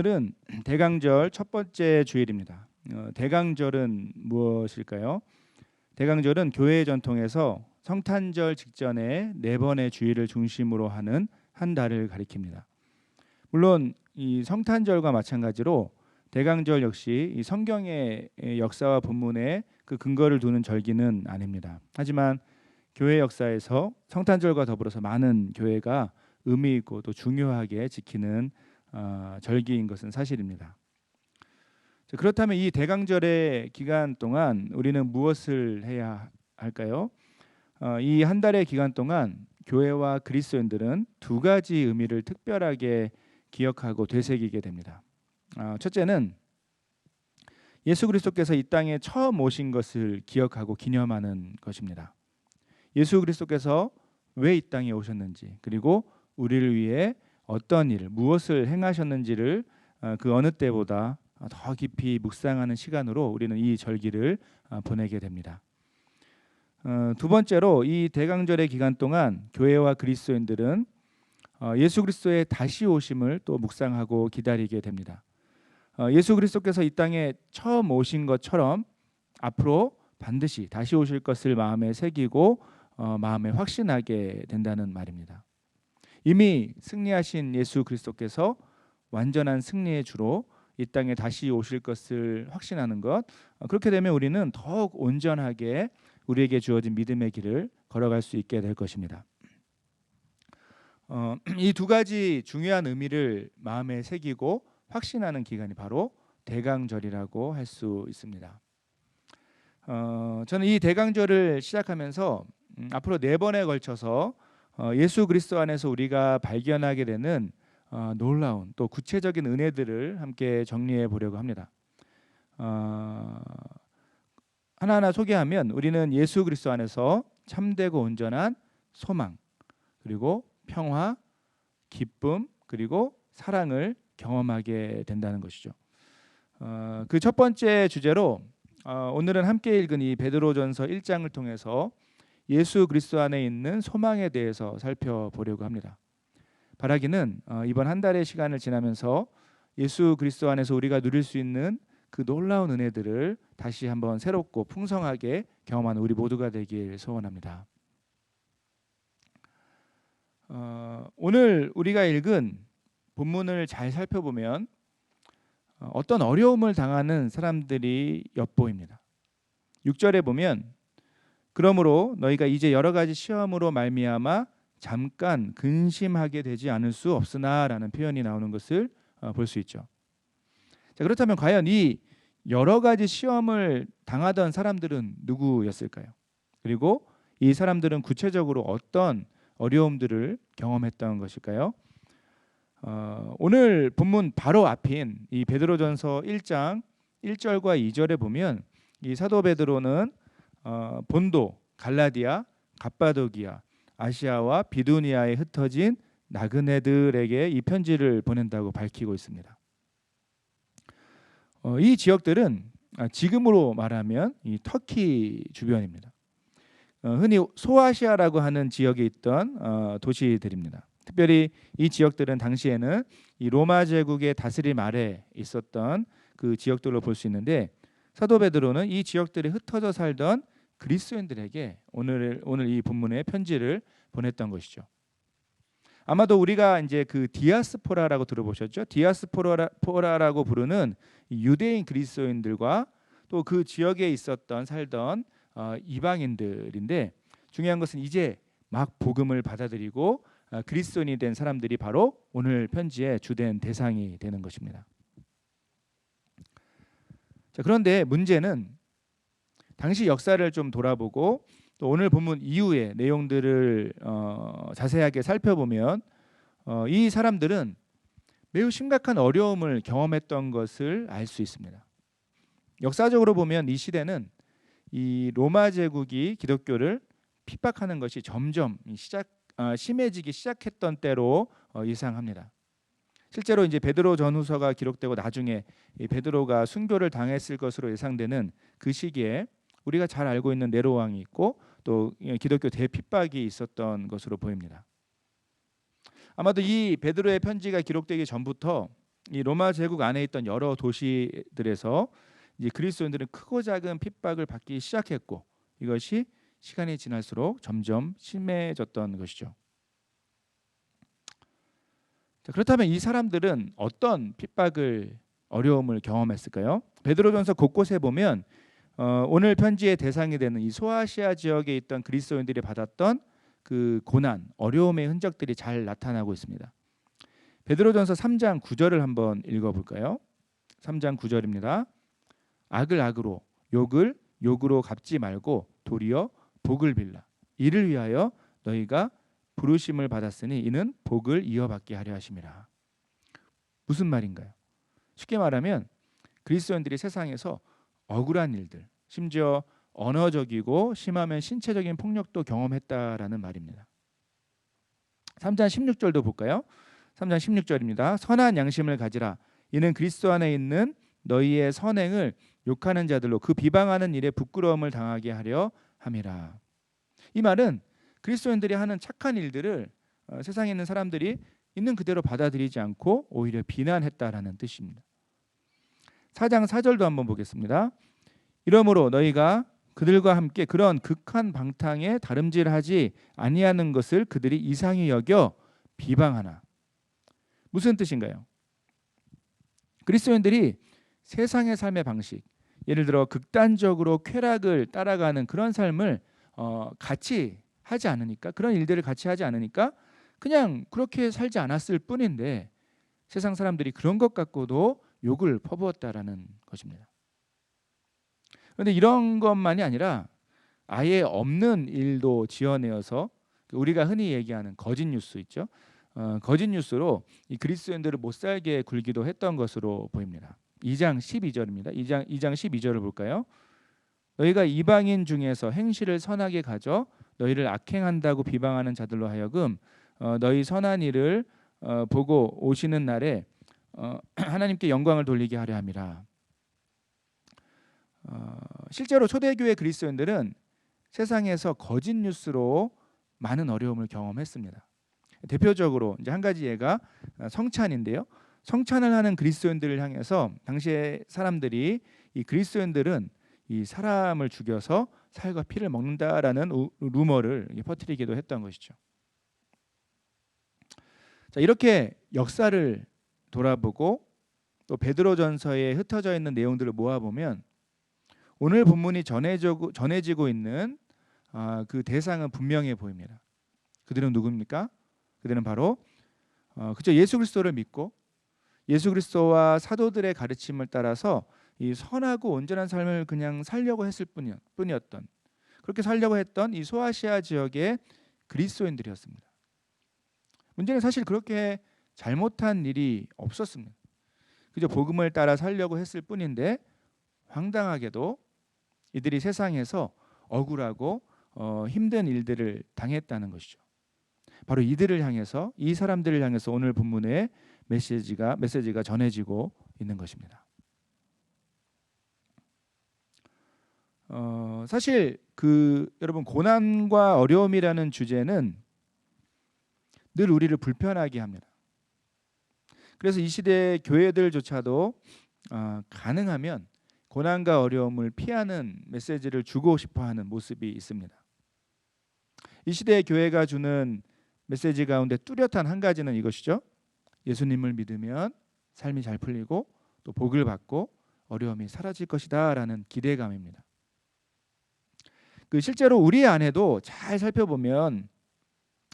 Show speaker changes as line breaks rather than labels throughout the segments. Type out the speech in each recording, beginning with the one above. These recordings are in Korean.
오늘은 대강절 첫 번째 주일입니다. 대강절은 무엇일까요? 대강절은 교회 전통에서 성탄절 직전에 네 번의 주일을 중심으로 하는 한 달을 가리킵니다. 물론 이 성탄절과 마찬가지로 대강절 역시 이 성경의 역사와 본문에 그 근거를 두는 절기는 아닙니다. 하지만 교회 역사에서 성탄절과 더불어서 많은 교회가 의미 있고 또 중요하게 지키는 절기인 것은 사실입니다. 그렇다면 이 대강절의 기간 동안 우리는 무엇을 해야 할까요? 이 한 달의 기간 동안 교회와 그리스도인들은 두 가지 의미를 특별하게 기억하고 되새기게 됩니다. 첫째는 예수 그리스도께서 이 땅에 처음 오신 것을 기억하고 기념하는 것입니다. 예수 그리스도께서 왜 이 땅에 오셨는지, 그리고 우리를 위해 어떤 일, 무엇을 행하셨는지를 그 어느 때보다 더 깊이 묵상하는 시간으로 우리는 이 절기를 보내게 됩니다. 두 번째로 이 대강절의 기간 동안 교회와 그리스도인들은 예수 그리스도의 다시 오심을 또 묵상하고 기다리게 됩니다. 예수 그리스도께서 이 땅에 처음 오신 것처럼 앞으로 반드시 다시 오실 것을 마음에 새기고 마음에 확신하게 된다는 말입니다. 이미 승리하신 예수 그리스도께서 완전한 승리의 주로 이 땅에 다시 오실 것을 확신하는 것, 그렇게 되면 우리는 더욱 온전하게 우리에게 주어진 믿음의 길을 걸어갈 수 있게 될 것입니다. 이 두 가지 중요한 의미를 마음에 새기고 확신하는 기간이 바로 대강절이라고 할 수 있습니다. 저는 이 대강절을 시작하면서 앞으로 네 번에 걸쳐서 예수 그리스도 안에서 우리가 발견하게 되는 놀라운 또 구체적인 은혜들을 함께 정리해 보려고 합니다. 하나하나 소개하면 우리는 예수 그리스도 안에서 참되고 온전한 소망, 그리고 평화, 기쁨, 그리고 사랑을 경험하게 된다는 것이죠. 그 첫 번째 주제로 오늘은 함께 읽은 이 베드로전서 1장을 통해서 예수 그리스도 안에 있는 소망에 대해서 살펴보려고 합니다. 바라기는 이번 한 달의 시간을 지나면서 예수 그리스도 안에서 우리가 누릴 수 있는 그 놀라운 은혜들을 다시 한번 새롭고 풍성하게 경험하는 우리 모두가 되길 소원합니다. 오늘 우리가 읽은 본문을 잘 살펴보면 어떤 어려움을 당하는 사람들이 엿보입니다. 6절에 보면 그러므로 너희가 이제 여러 가지 시험으로 말미암아 잠깐 근심하게 되지 않을 수 없으나라는 표현이 나오는 것을 볼 수 있죠. 자, 그렇다면 과연 이 여러 가지 시험을 당하던 사람들은 누구였을까요? 그리고 이 사람들은 구체적으로 어떤 어려움들을 경험했던 것일까요? 오늘 본문 바로 앞인 이 베드로전서 1장 1절과 2절에 보면 이 사도 베드로는 본도, 갈라디아, 갑바도기아, 아시아와 비두니아에 흩어진 나그네들에게 이 편지를 보낸다고 밝히고 있습니다. 이 지역들은 지금으로 말하면 이 터키 주변입니다. 흔히 소아시아라고 하는 지역에 있던 도시들입니다. 특별히 이 지역들은 당시에는 이 로마 제국의 다스림 아래 있었던 그 지역들로 볼 수 있는데, 사도 베드로는 이 지역들에 흩어져 살던 그리스도인들에게 오늘 이 본문의 편지를 보냈던 것이죠. 아마도 우리가 이제 그 디아스포라라고 들어보셨죠? 디아스포라라고 부르는 유대인 그리스도인들과 또 그 지역에 있었던 살던 이방인들인데, 중요한 것은 이제 막 복음을 받아들이고 그리스도인이 된 사람들이 바로 오늘 편지의 주된 대상이 되는 것입니다. 자, 그런데 문제는 당시 역사를 좀 돌아보고 또 오늘 본문 이후의 내용들을 자세하게 살펴보면 이 사람들은 매우 심각한 어려움을 경험했던 것을 알 수 있습니다. 역사적으로 보면 이 시대는 이 로마 제국이 기독교를 핍박하는 것이 점점 심해지기 시작했던 때로 예상합니다. 실제로 이제 베드로 전후서가 기록되고 나중에 이 베드로가 순교를 당했을 것으로 예상되는 그 시기에 우리가 잘 알고 있는 네로 왕이 있고 또 기독교 대핍박이 있었던 것으로 보입니다. 아마도 이 베드로의 편지가 기록되기 전부터 이 로마 제국 안에 있던 여러 도시들에서 이제 그리스도인들은 크고 작은 핍박을 받기 시작했고 이것이 시간이 지날수록 점점 심해졌던 것이죠. 자, 그렇다면 이 사람들은 어떤 핍박을 어려움을 경험했을까요? 베드로전서 곳곳에 보면 오늘 편지의 대상이 되는 이 소아시아 지역에 있던 그리스도인들이 받았던 그 고난, 어려움의 흔적들이 잘 나타나고 있습니다. 베드로전서 3장 9절을 한번 읽어볼까요? 3장 9절입니다. 악을 악으로, 욕을 욕으로 갚지 말고 도리어 복을 빌라. 이를 위하여 너희가 부르심을 받았으니 이는 복을 이어받게 하려 하심이라. 무슨 말인가요? 쉽게 말하면 그리스도인들이 세상에서 억울한 일들, 심지어 언어적이고 심하면 신체적인 폭력도 경험했다라는 말입니다. 3장 16절도 볼까요? 3장 16절입니다. 선한 양심을 가지라. 이는 그리스도 안에 있는 너희의 선행을 욕하는 자들로 그 비방하는 일에 부끄러움을 당하게 하려 함이라. 이 말은 그리스도인들이 하는 착한 일들을 세상에 있는 사람들이 있는 그대로 받아들이지 않고 오히려 비난했다라는 뜻입니다. 4장 4절도 한번 보겠습니다. 이러므로 너희가 그들과 함께 그런 극한 방탕에 다름질하지 아니하는 것을 그들이 이상히 여겨 비방하나. 무슨 뜻인가요? 그리스도인들이 세상의 삶의 방식, 예를 들어 극단적으로 쾌락을 따라가는 그런 삶을 같이 하지 않으니까, 그런 일들을 같이 하지 않으니까 그냥 그렇게 살지 않았을 뿐인데 세상 사람들이 그런 것 갖고도 욕을 퍼부었다라는 것입니다. 그런데 이런 것만이 아니라 아예 없는 일도 지어내어서 우리가 흔히 얘기하는 거짓 뉴스 있죠. 거짓 뉴스로 이 그리스도인들을 못 살게 굴기도 했던 것으로 보입니다. 2장 12절입니다. 2장 12절을 볼까요? 너희가 이방인 중에서 행실을 선하게 가져 너희를 악행한다고 비방하는 자들로 하여금 너희 선한 일을 보고 오시는 날에 하나님께 영광을 돌리게 하려 함이라. 실제로 초대교회 그리스도인들은 세상에서 거짓 뉴스로 많은 어려움을 경험했습니다. 대표적으로 이제 한 가지 예가 성찬인데요. 성찬을 하는 그리스도인들을 향해서 당시에 사람들이 이 그리스도인들은 이 사람을 죽여서 살과 피를 먹는다라는 루머를 퍼뜨리기도 했던 것이죠. 자, 이렇게 역사를 돌아보고 또 베드로전서에 흩어져 있는 내용들을 모아보면 오늘 본문이 전해지고 있는 그 대상은 분명해 보입니다. 그들은 누굽니까? 그들은 바로 그저 예수 그리스도를 믿고 예수 그리스도와 사도들의 가르침을 따라서 이 선하고 온전한 삶을 그냥 살려고 했을 뿐이었던, 그렇게 살려고 했던 이 소아시아 지역의 그리스도인들이었습니다. 문제는 사실 그렇게 잘못한 일이 없었습니다. 그저 복음을 따라 살려고 했을 뿐인데 황당하게도 이들이 세상에서 억울하고 힘든 일들을 당했다는 것이죠. 바로 이들을 향해서, 이 사람들을 향해서 오늘 본문의 메시지가 전해지고 있는 것입니다. 사실 여러분 고난과 어려움이라는 주제는 늘 우리를 불편하게 합니다. 그래서 이 시대 교회들조차도 가능하면 고난과 어려움을 피하는 메시지를 주고 싶어하는 모습이 있습니다. 이 시대의 교회가 주는 메시지 가운데 뚜렷한 한 가지는 이것이죠. 예수님을 믿으면 삶이 잘 풀리고 또 복을 받고 어려움이 사라질 것이다라는 기대감입니다. 실제로 우리 안에도 잘 살펴보면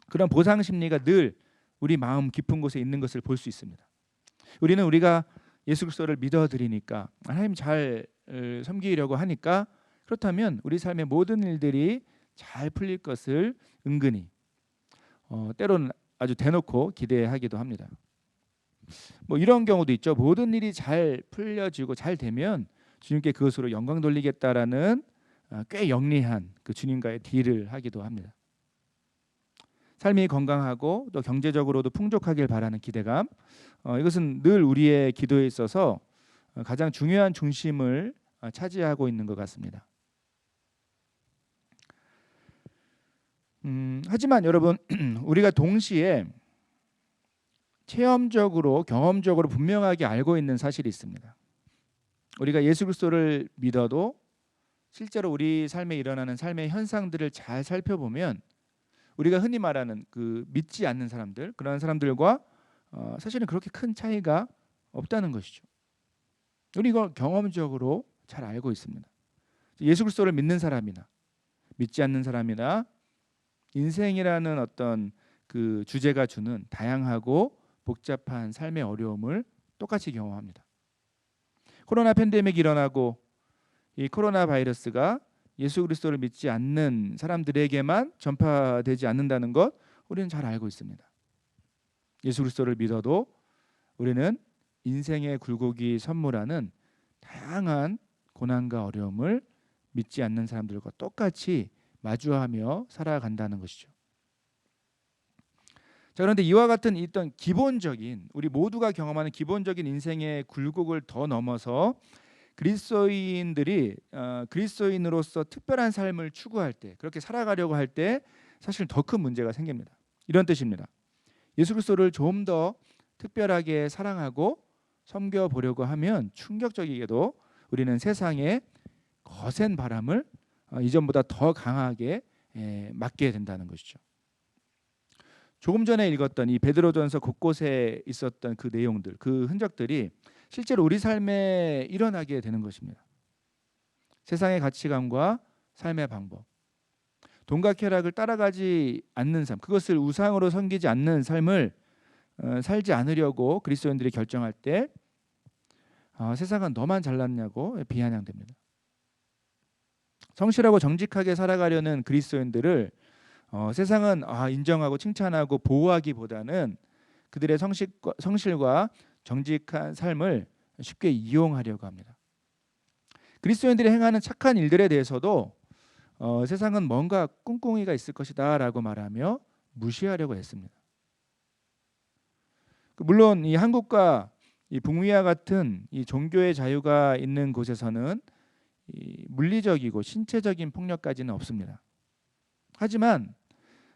그런 보상 심리가 늘 우리 마음 깊은 곳에 있는 것을 볼 수 있습니다. 우리는 우리가 예수 그리스도를 믿어드리니까 하나님 잘 섬기려고 하니까 그렇다면 우리 삶의 모든 일들이 잘 풀릴 것을 은근히 때로는 아주 대놓고 기대하기도 합니다. 뭐 이런 경우도 있죠. 모든 일이 잘 풀려지고 잘 되면 주님께 그것으로 영광 돌리겠다라는 꽤 영리한 그 주님과의 딜을 하기도 합니다. 삶이 건강하고 또 경제적으로도 풍족하길 바라는 기대감, 이것은 늘 우리의 기도에 있어서 가장 중요한 중심을 차지하고 있는 것 같습니다. 하지만 여러분 우리가 동시에 체험적으로 경험적으로 분명하게 알고 있는 사실이 있습니다. 우리가 예수 그리스도를 믿어도 실제로 우리 삶에 일어나는 삶의 현상들을 잘 살펴보면 우리가 흔히 말하는 그 믿지 않는 사람들, 그런 사람들과 사실은 그렇게 큰 차이가 없다는 것이죠. 우리 이걸 경험적으로 잘 알고 있습니다. 예수 그리스도를 믿는 사람이나 믿지 않는 사람이나 인생이라는 어떤 그 주제가 주는 다양하고 복잡한 삶의 어려움을 똑같이 경험합니다. 코로나 팬데믹이 일어나고 이 코로나 바이러스가 예수 그리스도를 믿지 않는 사람들에게만 전파되지 않는다는 것 우리는 잘 알고 있습니다. 예수 그리스도를 믿어도 우리는 인생의 굴곡이 선물하는 다양한 고난과 어려움을 믿지 않는 사람들과 똑같이 마주하며 살아간다는 것이죠. 자, 그런데 이와 같은 어떤 기본적인 우리 모두가 경험하는 기본적인 인생의 굴곡을 더 넘어서 그리스도인들이 그리스도인으로서 특별한 삶을 추구할 때, 그렇게 살아가려고 할 때 사실 더 큰 문제가 생깁니다. 이런 뜻입니다. 예수 그리스도를 좀 더 특별하게 사랑하고 섬겨 보려고 하면 충격적이게도 우리는 세상의 거센 바람을 이전보다 더 강하게 맞게 된다는 것이죠. 조금 전에 읽었던 이 베드로전서 곳곳에 있었던 그 내용들, 그 흔적들이 실제로 우리 삶에 일어나게 되는 것입니다. 세상의 가치관과 삶의 방법, 돈과 쾌락을 따라가지 않는 삶, 그것을 우상으로 섬기지 않는 삶을 살지 않으려고 그리스도인들이 결정할 때 세상은 너만 잘났냐고 비아냥됩니다. 성실하고 정직하게 살아가려는 그리스도인들을 세상은 인정하고 칭찬하고 보호하기보다는 그들의 성실과 정직한 삶을 쉽게 이용하려고 합니다. 그리스도인들이 행하는 착한 일들에 대해서도 세상은 뭔가 꿍꿍이가 있을 것이다 라고 말하며 무시하려고 했습니다. 물론 이 한국과 이 북미와 같은 이 종교의 자유가 있는 곳에서는 이 물리적이고 신체적인 폭력까지는 없습니다. 하지만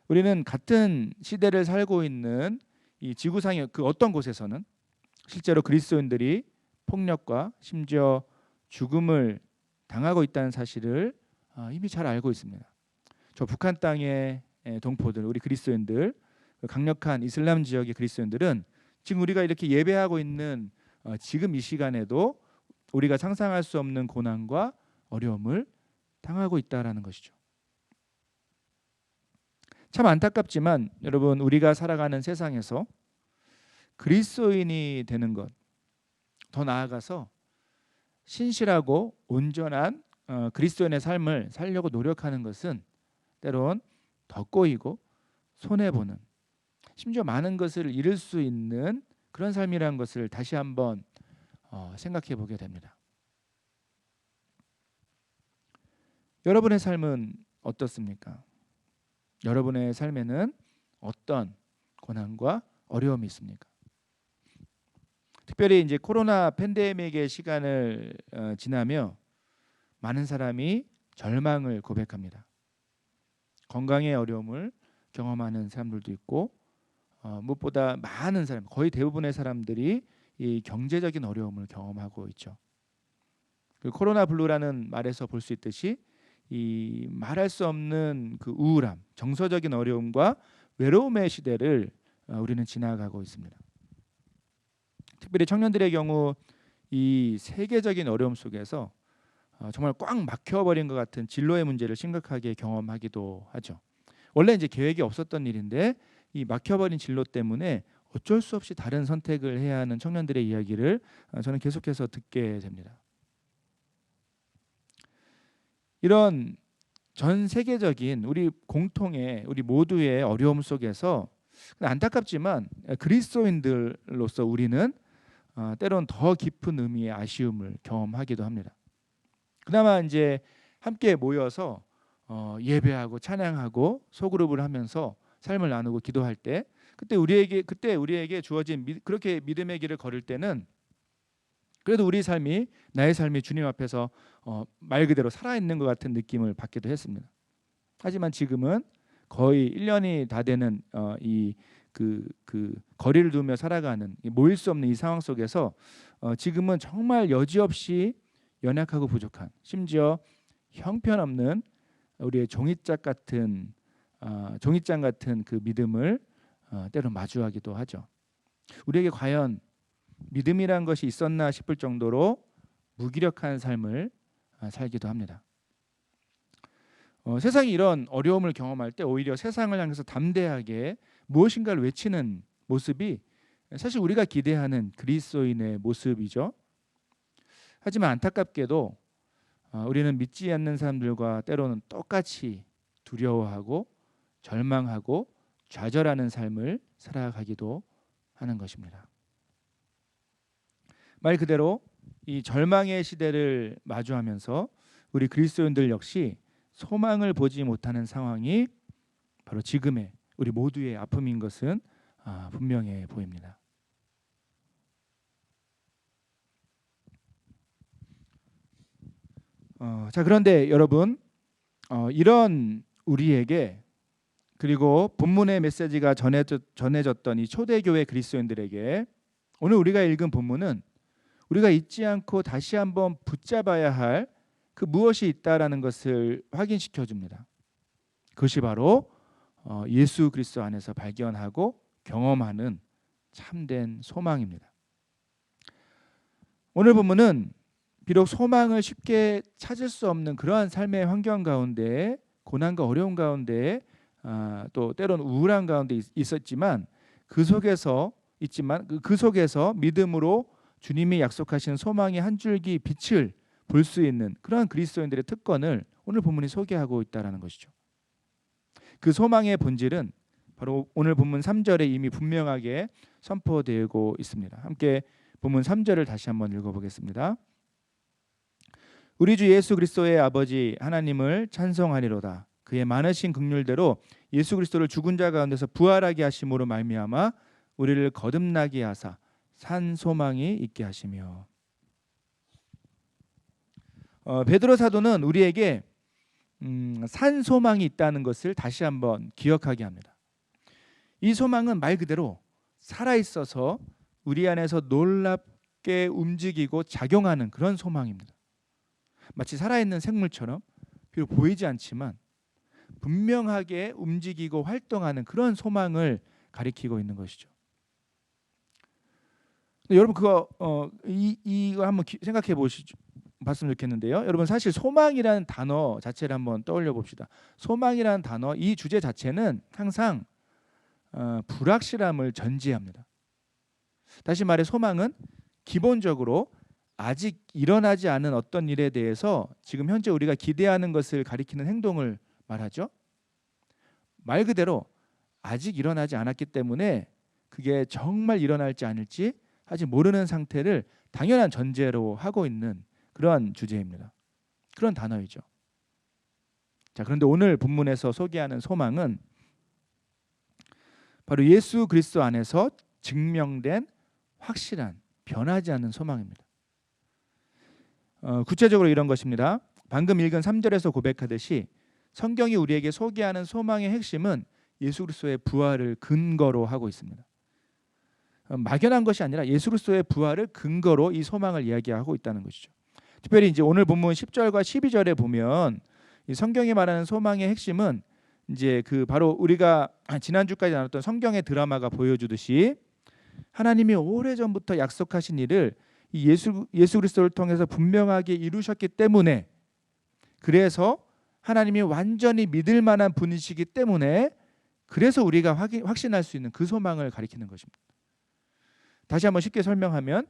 우리는 같은 시대를 살고 있는 이 지구상의 그 어떤 곳에서는 실제로 그리스도인들이 폭력과 심지어 죽음을 당하고 있다는 사실을 이미 잘 알고 있습니다. 저 북한 땅의 동포들, 우리 그리스도인들, 강력한 이슬람 지역의 그리스도인들은 지금 우리가 이렇게 예배하고 있는 지금 이 시간에도 우리가 상상할 수 없는 고난과 어려움을 당하고 있다라는 것이죠. 참 안타깝지만 여러분, 우리가 살아가는 세상에서 그리스도인이 되는 것, 더 나아가서 신실하고 온전한 그리스도인의 삶을 살려고 노력하는 것은 때론 더 꼬이고 손해보는, 심지어 많은 것을 잃을 수 있는 그런 삶이라는 것을 다시 한번 생각해 보게 됩니다. 여러분의 삶은 어떻습니까? 여러분의 삶에는 어떤 고난과 어려움이 있습니까? 특별히 이제 코로나 팬데믹의 시간을 지나며 많은 사람이 절망을 고백합니다. 건강의 어려움을 경험하는 사람들도 있고 무엇보다 많은 사람, 거의 대부분의 사람들이 이 경제적인 어려움을 경험하고 있죠. 그 코로나 블루라는 말에서 볼 수 있듯이 이 말할 수 없는 그 우울함, 정서적인 어려움과 외로움의 시대를 우리는 지나가고 있습니다. 특별히 청년들의 경우 이 세계적인 어려움 속에서 정말 꽉 막혀버린 것 같은 진로의 문제를 심각하게 경험하기도 하죠. 원래 이제 계획이 없었던 일인데 이 막혀버린 진로 때문에 어쩔 수 없이 다른 선택을 해야 하는 청년들의 이야기를 저는 계속해서 듣게 됩니다. 이런 전 세계적인 우리 공통의 우리 모두의 어려움 속에서 안타깝지만 그리스도인들로서 우리는 때론 더 깊은 의미의 아쉬움을 경험하기도 합니다. 그나마 이제 함께 모여서 예배하고 찬양하고 소그룹을 하면서 삶을 나누고 기도할 때 그때 우리에게 주어진 그렇게 믿음의 길을 걸을 때는 그래도 우리 삶이 나의 삶이 주님 앞에서 말 그대로 살아있는 것 같은 느낌을 받기도 했습니다. 하지만 지금은 거의 1년이 다 되는 이 그 거리를 두며 살아가는 모일 수 없는 이 상황 속에서 지금은 정말 여지없이 연약하고 부족한, 심지어 형편없는 우리의 종이장 같은 그 믿음을 때로 마주하기도 하죠. 우리에게 과연 믿음이란 것이 있었나 싶을 정도로 무기력한 삶을 살기도 합니다. 세상이 이런 어려움을 경험할 때 오히려 세상을 향해서 담대하게 무엇인가를 외치는 모습이 사실 우리가 기대하는 그리스도인의 모습이죠. 하지만 안타깝게도 우리는 믿지 않는 사람들과 때로는 똑같이 두려워하고 절망하고 좌절하는 삶을 살아가기도 하는 것입니다. 말 그대로 이 절망의 시대를 마주하면서 우리 그리스도인들 역시 소망을 보지 못하는 상황이 바로 지금의 우리 모두의 아픔인 것은 분명해 보입니다. 자, 그런데 여러분, 이런 우리에게, 그리고 본문의 메시지가 전해졌던 이 초대교회 그리스도인들에게 오늘 우리가 읽은 본문은 우리가 잊지 않고 다시 한번 붙잡아야 할 그 무엇이 있다라는 것을 확인시켜 줍니다. 그것이 바로 예수 그리스도 안에서 발견하고 경험하는 참된 소망입니다. 오늘 본문은 비록 소망을 쉽게 찾을 수 없는 그러한 삶의 환경 가운데, 고난과 어려움 가운데, 또 때로는 우울한 가운데 있었지만 그 속에서 믿음으로 주님이 약속하신 소망의 한 줄기 빛을 볼 수 있는 그러한 그리스도인들의 특권을 오늘 본문이 소개하고 있다는 것이죠. 그 소망의 본질은 바로 오늘 본문 3절에 이미 분명하게 선포되고 있습니다. 함께 본문 3절을 다시 한번 읽어보겠습니다. 우리 주 예수 그리스도의 아버지 하나님을 찬송하리로다. 그의 많으신 긍휼대로 예수 그리스도를 죽은 자 가운데서 부활하게 하심으로 말미암아 우리를 거듭나게 하사 산 소망이 있게 하시며. 베드로 사도는 우리에게 산 소망이 있다는 것을 다시 한번 기억하게 합니다. 이 소망은 말 그대로 살아있어서 우리 안에서 놀랍게 움직이고 작용하는 그런 소망입니다. 마치 살아있는 생물처럼 비록 보이지 않지만 분명하게 움직이고 활동하는 그런 소망을 가리키고 있는 것이죠. 여러분 이거 한번 생각해 봤으면 좋겠는데요. 여러분 사실 소망이라는 단어 자체를 한번 떠올려 봅시다. 소망이라는 단어, 이 주제 자체는 항상 불확실함을 전제합니다. 다시 말해 소망은 기본적으로 아직 일어나지 않은 어떤 일에 대해서 지금 현재 우리가 기대하는 것을 가리키는 행동을 말하죠. 말 그대로 아직 일어나지 않았기 때문에 그게 정말 일어날지 아닐지 아직 모르는 상태를 당연한 전제로 하고 있는 그런 주제입니다. 그런 단어이죠. 자, 그런데 오늘 본문에서 소개하는 소망은 바로 예수 그리스도 안에서 증명된 확실한 변하지 않는 소망입니다. 구체적으로 이런 것입니다. 방금 읽은 3절에서 고백하듯이 성경이 우리에게 소개하는 소망의 핵심은 예수 그리스도의 부활을 근거로 하고 있습니다. 막연한 것이 아니라 예수 그리스도의 부활을 근거로 이 소망을 이야기하고 있다는 것이죠. 특별히 이제 오늘 본문 10절과 12절에 보면 이 성경이 말하는 소망의 핵심은 이제 그 바로 우리가 지난주까지 나눴던 성경의 드라마가 보여주듯이 하나님이 오래전부터 약속하신 일을 이 예수 그리스도를 통해서 분명하게 이루셨기 때문에, 그래서 하나님이 완전히 믿을 만한 분이시기 때문에 그래서 우리가 확신할 수 있는 그 소망을 가리키는 것입니다. 다시 한번 쉽게 설명하면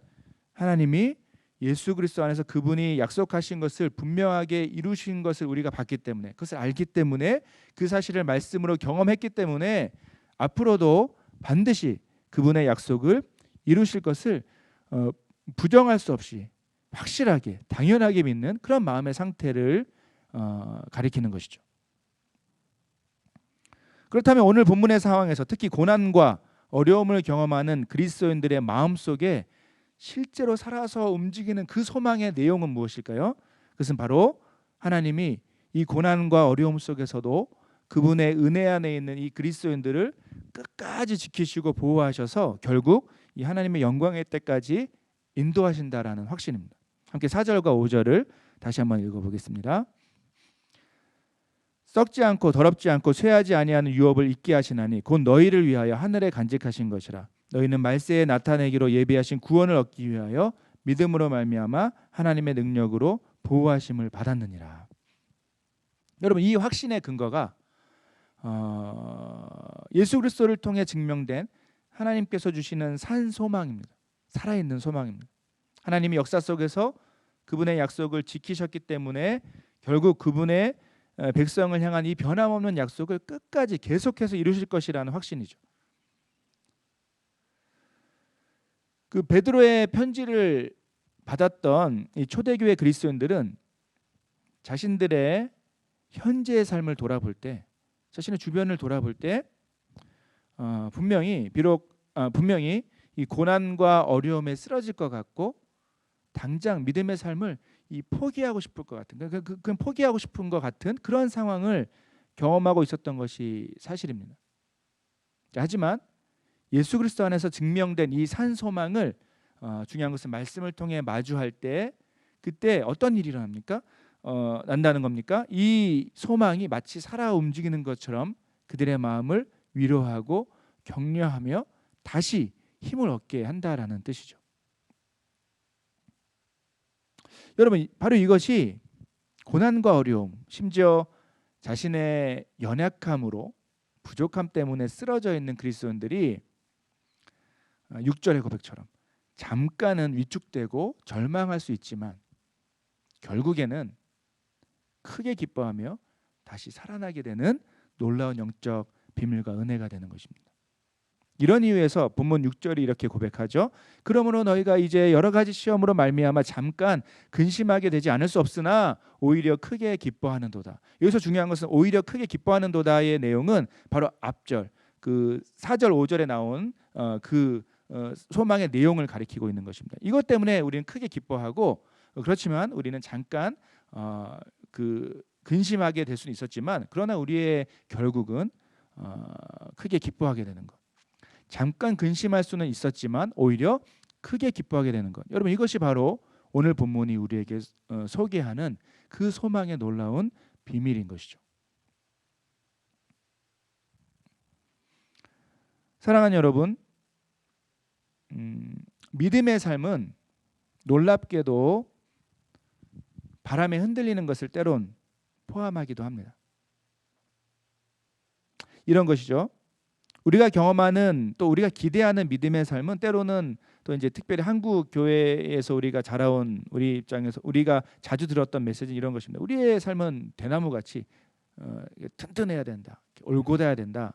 하나님이 예수 그리스도 안에서 그분이 약속하신 것을 분명하게 이루신 것을 우리가 봤기 때문에, 그것을 알기 때문에, 그 사실을 말씀으로 경험했기 때문에 앞으로도 반드시 그분의 약속을 이루실 것을 부정할 수 없이 확실하게 당연하게 믿는 그런 마음의 상태를 가리키는 것이죠. 그렇다면 오늘 본문의 상황에서 특히 고난과 어려움을 경험하는 그리스도인들의 마음속에 실제로 살아서 움직이는 그 소망의 내용은 무엇일까요? 그것은 바로 하나님이 이 고난과 어려움 속에서도 그분의 은혜 안에 있는 이 그리스도인들을 끝까지 지키시고 보호하셔서 결국 이 하나님의 영광의 때까지 인도하신다라는 확신입니다. 함께 4절과 5절을 다시 한번 읽어보겠습니다. 썩지 않고 더럽지 않고 쇠하지 아니하는 유업을 잊게 하시나니 곧 너희를 위하여 하늘에 간직하신 것이라. 너희는 말세에 나타내기로 예비하신 구원을 얻기 위하여 믿음으로 말미암아 하나님의 능력으로 보호하심을 받았느니라. 여러분, 이 확신의 근거가 예수 그리스도를 통해 증명된 하나님께서 주시는 산 소망입니다. 살아있는 소망입니다. 하나님이 역사 속에서 그분의 약속을 지키셨기 때문에 결국 그분의 백성을 향한 이 변함없는 약속을 끝까지 계속해서 이루실 것이라는 확신이죠. 그 베드로의 편지를 받았던 이 초대교회 그리스도인들은 자신들의 현재의 삶을 돌아볼 때, 자신의 주변을 돌아볼 때 분명히 이 고난과 어려움에 쓰러질 것 같고 당장 믿음의 삶을 포기하고 싶을 것 같은, 그건 포기하고 싶은 것 같은 그런 상황을 경험하고 있었던 것이 사실입니다. 하지만 예수 그리스도 안에서 증명된 이 산 소망을 중요한 것은 말씀을 통해 마주할 때 그때 어떤 일이 일어납니까? 난다는 겁니까? 이 소망이 마치 살아 움직이는 것처럼 그들의 마음을 위로하고 격려하며 다시 힘을 얻게 한다라는 뜻이죠. 여러분, 바로 이것이 고난과 어려움, 심지어 자신의 연약함으로 부족함 때문에 쓰러져 있는 그리스도인들이 6절의 고백처럼 잠깐은 위축되고 절망할 수 있지만 결국에는 크게 기뻐하며 다시 살아나게 되는 놀라운 영적 비밀과 은혜가 되는 것입니다. 이런 이유에서 본문 6절이 이렇게 고백하죠. 그러므로 너희가 이제 여러 가지 시험으로 말미암아 잠깐 근심하게 되지 않을 수 없으나 오히려 크게 기뻐하는도다. 여기서 중요한 것은 오히려 크게 기뻐하는도다의 내용은 바로 앞절 그 4절 5절에 나온 소망의 내용을 가리키고 있는 것입니다. 이것 때문에 우리는 크게 기뻐하고 그렇지만 우리는 잠깐 근심하게 될 수는 있었지만 그러나 우리의 결국은 크게 기뻐하게 되는 것. 잠깐 근심할 수는 있었지만 오히려 크게 기뻐하게 되는 것. 여러분, 이것이 바로 오늘 본문이 우리에게 소개하는 그 소망의 놀라운 비밀인 것이죠. 사랑하는 여러분, 믿음의 삶은 놀랍게도 바람에 흔들리는 것을 때론 포함하기도 합니다. 이런 것이죠. 우리가 경험하는 또 우리가 기대하는 믿음의 삶은 때로는 또 이제 특별히 한국 교회에서 우리가 자라온 우리 입장에서 우리가 자주 들었던 메시지는 이런 것입니다. 우리의 삶은 대나무같이 튼튼해야 된다, 올곧아야 된다.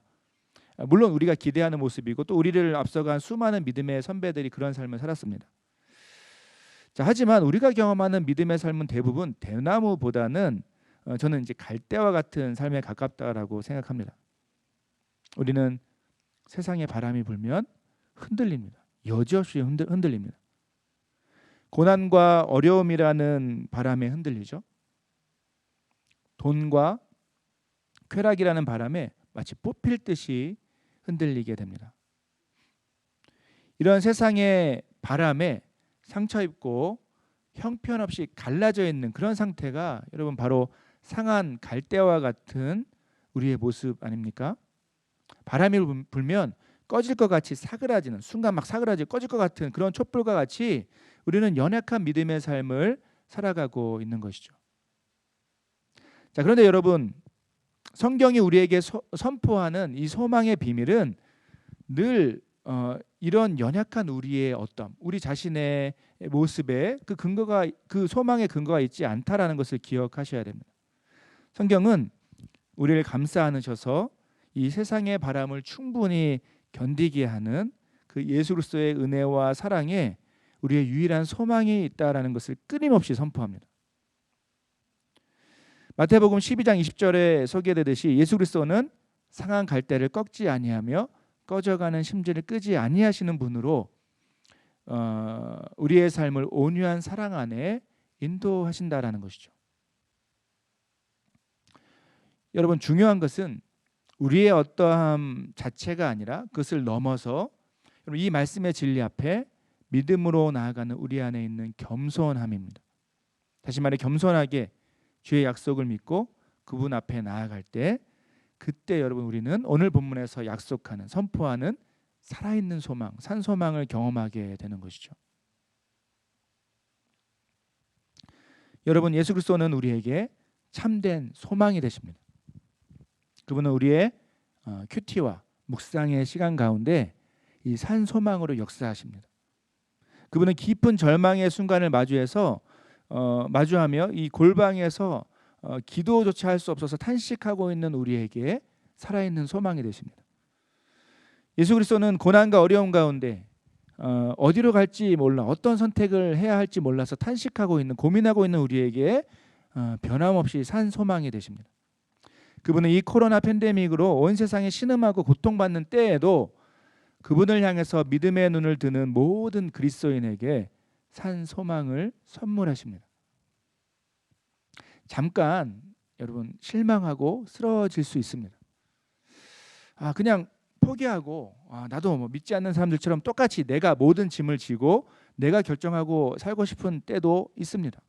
물론 우리가 기대하는 모습이고 또 우리를 앞서간 수많은 믿음의 선배들이 그런 삶을 살았습니다. 하지만 우리가 경험하는 믿음의 삶은 대부분 대나무보다는 저는 이제 갈대와 같은 삶에 가깝다라고 생각합니다. 우리는 세상에 바람이 불면 흔들립니다. 여지없이 흔들립니다. 고난과 어려움이라는 바람에 흔들리죠. 돈과 쾌락이라는 바람에 마치 뽑힐 듯이 흔들리게 됩니다. 이런 세상의 바람에 상처 입고 형편없이 갈라져 있는 그런 상태가 여러분 바로 상한 갈대와 같은 우리의 모습 아닙니까? 바람이 불면 꺼질 것 같이 사그라지는 순간 막 사그라지고 꺼질 것 같은 그런 촛불과 같이 우리는 연약한 믿음의 삶을 살아가고 있는 것이죠. 그런데 여러분, 성경이 우리에게 선포하는 이 소망의 비밀은 늘 이런 연약한 우리의 우리 자신의 모습에 그 소망의 근거가 있지 않다라는 것을 기억하셔야 됩니다. 성경은 우리를 감싸 안으셔서 이 세상의 바람을 충분히 견디게 하는 그 예수 그리스도의 은혜와 사랑에 우리의 유일한 소망이 있다라는 것을 끊임없이 선포합니다. 마태복음 12장 20절에 소개되듯이 예수 그리스도는 상한 갈대를 꺾지 아니하며 꺼져가는 심지를 끄지 아니하시는 분으로 우리의 삶을 온유한 사랑 안에 인도하신다라는 것이죠. 여러분, 중요한 것은 우리의 어떠함 자체가 아니라 그것을 넘어서 이 말씀의 진리 앞에 믿음으로 나아가는 우리 안에 있는 겸손함입니다. 다시 말해 겸손하게 주의 약속을 믿고 그분 앞에 나아갈 때 그때 여러분 우리는 오늘 본문에서 약속하는 선포하는 살아있는 소망, 산 소망을 경험하게 되는 것이죠. 여러분 예수 그리스도는 우리에게 참된 소망이 되십니다. 그분은 우리의 큐티와 묵상의 시간 가운데 이 산 소망으로 역사하십니다. 그분은 깊은 절망의 순간을 마주하며 이 골방에서 기도조차 할 수 없어서 탄식하고 있는 우리에게 살아있는 소망이 되십니다. 예수 그리스도는 고난과 어려움 가운데 어디로 갈지 몰라 어떤 선택을 해야 할지 몰라서 탄식하고 있는 고민하고 있는 우리에게 변함없이 산 소망이 되십니다. 그분은 이 코로나 팬데믹으로 온 세상에 신음하고 고통받는 때에도 그분을 향해서 믿음의 눈을 드는 모든 그리스도인에게 산 소망을 선물하십니다. 잠깐 여러분 실망하고 쓰러질 수 있습니다. 그냥 포기하고 나도 뭐 믿지 않는 사람들처럼 똑같이 내가 모든 짐을 지고 내가 결정하고 살고 싶은 때도 있습니다.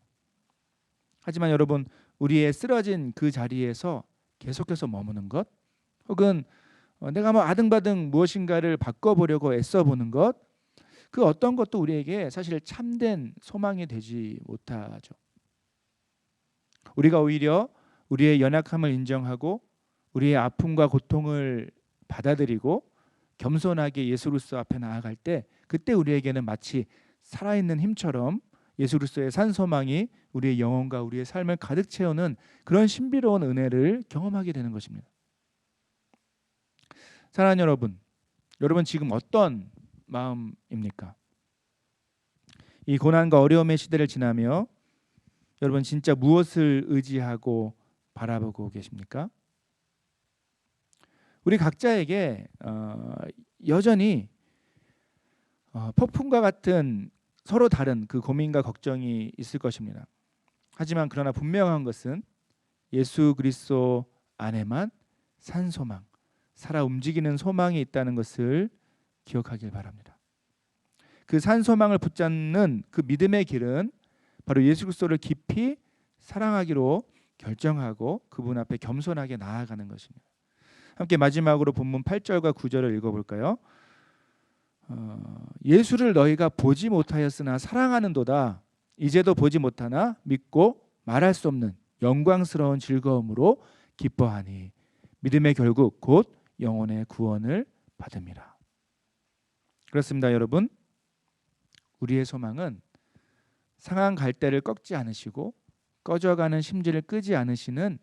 하지만 여러분 우리의 쓰러진 그 자리에서 계속해서 머무는 것 혹은 내가 뭐 아등바등 무엇인가를 바꿔보려고 애써보는 것 그 어떤 것도 우리에게 사실 참된 소망이 되지 못하죠. 우리가 오히려 우리의 연약함을 인정하고 우리의 아픔과 고통을 받아들이고 겸손하게 예수 그리스도 앞에 나아갈 때 그때 우리에게는 마치 살아있는 힘처럼 예수 그리스도의 산 소망이 우리의 영혼과 우리의 삶을 가득 채우는 그런 신비로운 은혜를 경험하게 되는 것입니다. 사랑하는 여러분 지금 어떤 마음입니까? 이 고난과 어려움의 시대를 지나며 여러분 진짜 무엇을 의지하고 바라보고 계십니까? 우리 각자에게 여전히 폭풍과 같은 서로 다른 그 고민과 걱정이 있을 것입니다. 하지만 그러나 분명한 것은 예수 그리스도 안에만 산 소망, 살아 움직이는 소망이 있다는 것을 기억하길 바랍니다. 그 산 소망을 붙잡는 그 믿음의 길은 바로 예수 그리스도를 깊이 사랑하기로 결정하고 그분 앞에 겸손하게 나아가는 것입니다. 함께 마지막으로 본문 8절과 9절을 읽어볼까요? 예수를 너희가 보지 못하였으나 사랑하는도다. 이제도 보지 못하나 믿고 말할 수 없는 영광스러운 즐거움으로 기뻐하니 믿음의 결국 곧 영혼의 구원을 받음이라. 그렇습니다, 여러분. 우리의 소망은 상한 갈대를 꺾지 않으시고 꺼져가는 심지를 끄지 않으시는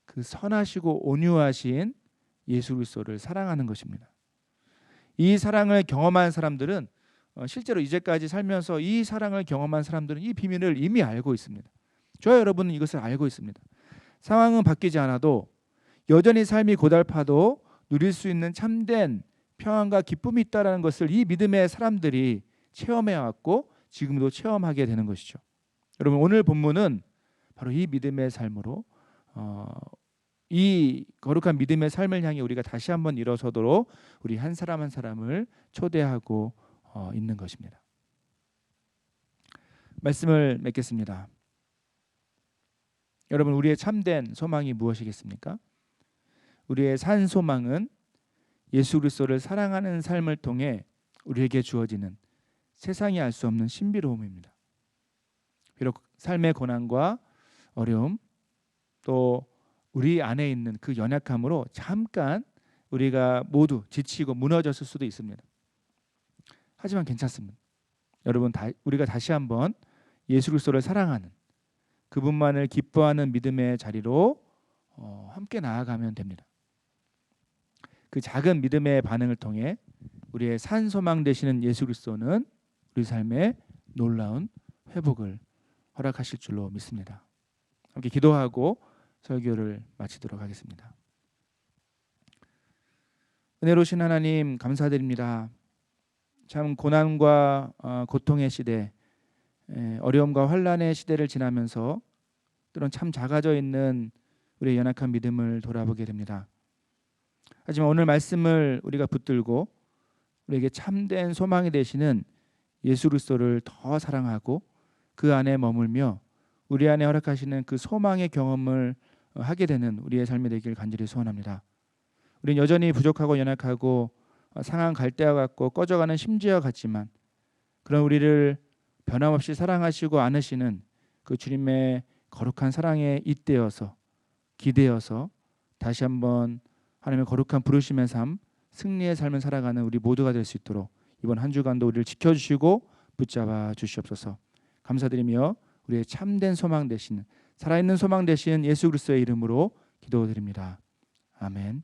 그 선하시고 온유하신 예수 그리스도를 사랑하는 것입니다. 이 사랑을 경험한 사람들은 실제로 이제까지 살면서 이 사랑을 경험한 사람들은 이 비밀을 이미 알고 있습니다. 저와 여러분은 이것을 알고 있습니다. 상황은 바뀌지 않아도 여전히 삶이 고달파도 누릴 수 있는 참된 평안과 기쁨이 있다는 것을 이 믿음의 사람들이 체험해왔고 지금도 체험하게 되는 것이죠. 여러분 오늘 본문은 바로 이 믿음의 삶으로 이 거룩한 믿음의 삶을 향해 우리가 다시 한번 일어서도록 우리 한 사람 한 사람을 초대하고 있는 것입니다. 말씀을 맺겠습니다. 여러분 우리의 참된 소망이 무엇이겠습니까? 우리의 산 소망은 예수 그리스도를 사랑하는 삶을 통해 우리에게 주어지는 세상이 알 수 없는 신비로움입니다. 비록 삶의 고난과 어려움 또 우리 안에 있는 그 연약함으로 잠깐 우리가 모두 지치고 무너졌을 수도 있습니다. 하지만 괜찮습니다. 여러분 우리가 다시 한번 예수 그리스도를 사랑하는 그분만을 기뻐하는 믿음의 자리로 함께 나아가면 됩니다. 그 작은 믿음의 반응을 통해 우리의 산 소망 되시는 예수 그리스도는 우리 삶에 놀라운 회복을 허락하실 줄로 믿습니다. 함께 기도하고 설교를 마치도록 하겠습니다. 은혜로우신 하나님 감사드립니다. 참 고난과 고통의 시대, 어려움과 환난의 시대를 지나면서 때론 참 작아져 있는 우리의 연약한 믿음을 돌아보게 됩니다. 하지만 오늘 말씀을 우리가 붙들고 우리에게 참된 소망이 되시는 예수 그리스도를 더 사랑하고 그 안에 머물며 우리 안에 허락하시는 그 소망의 경험을 하게 되는 우리의 삶이 되길 간절히 소원합니다. 우리는 여전히 부족하고 연약하고 상한 갈대와 같고 꺼져가는 심지와 같지만 그런 우리를 변함없이 사랑하시고 안으시는 그 주님의 거룩한 사랑에 잇대어서 기대어서 다시 한번 하나님의 거룩한 부르심의 삶, 승리의 삶을 살아가는 우리 모두가 될 수 있도록 이번 한 주간도 우리를 지켜주시고 붙잡아 주시옵소서. 감사드리며 우리의 참된 소망 되시는 살아있는 소망 되시는 예수 그리스도의 이름으로 기도드립니다. 아멘.